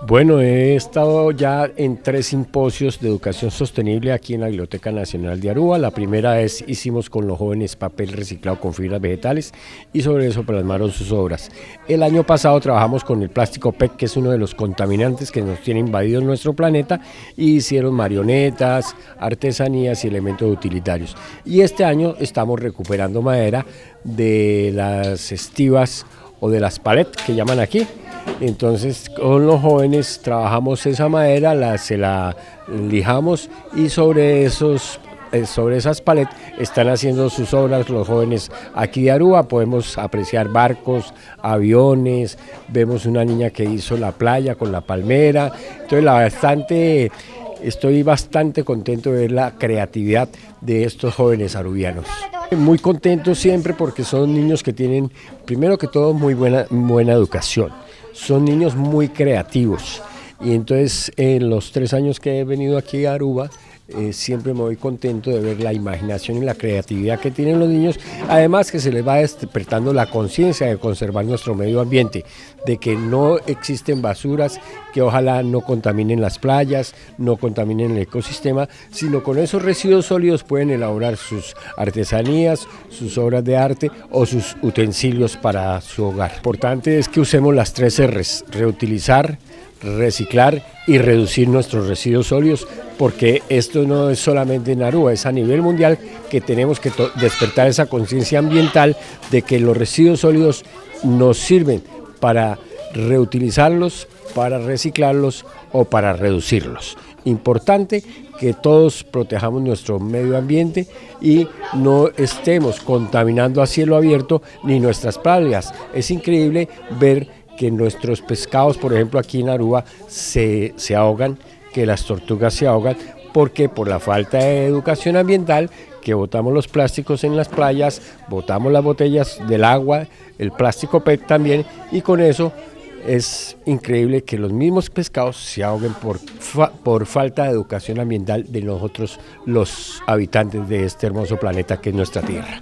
Bueno, he estado ya en 3 simposios de educación sostenible aquí en la Biblioteca Nacional de Aruba. La primera vez hicimos con los jóvenes papel reciclado con fibras vegetales y sobre eso plasmaron sus obras. El año pasado trabajamos con el plástico PET, que es uno de los contaminantes que nos tiene invadido nuestro planeta, y hicieron marionetas, artesanías y elementos utilitarios. Y este año estamos recuperando madera de las estivas o de las paletas que llaman aquí. Entonces con los jóvenes trabajamos esa madera, se la lijamos y sobre esas paletas están haciendo sus obras los jóvenes aquí de Aruba. Podemos apreciar barcos, aviones, vemos una niña que hizo la playa con la palmera. Entonces estoy bastante contento de ver la creatividad de estos jóvenes arubianos. Muy contento siempre porque son niños que tienen, primero que todo, muy buena educación. Son niños muy creativos y entonces en los 3 años que he venido aquí a Aruba siempre me voy contento de ver la imaginación y la creatividad que tienen los niños, además que se les va despertando la conciencia de conservar nuestro medio ambiente, de que no existen basuras, que ojalá no contaminen las playas, no contaminen el ecosistema, sino con esos residuos sólidos pueden elaborar sus artesanías, sus obras de arte o sus utensilios para su hogar. Lo importante es que usemos las 3 R's: reutilizar, reciclar y reducir nuestros residuos sólidos, porque esto no es solamente en Aruba, es a nivel mundial que tenemos que despertar esa conciencia ambiental de que los residuos sólidos nos sirven para reutilizarlos, para reciclarlos o para reducirlos. Importante que todos protejamos nuestro medio ambiente y no estemos contaminando a cielo abierto ni nuestras playas. Es increíble ver que nuestros pescados, por ejemplo aquí en Aruba, se ahogan, que las tortugas se ahogan, porque por la falta de educación ambiental, que botamos los plásticos en las playas, botamos las botellas del agua, el plástico PET también, y con eso es increíble que los mismos pescados se ahoguen por falta de educación ambiental de nosotros, los habitantes de este hermoso planeta que es nuestra tierra.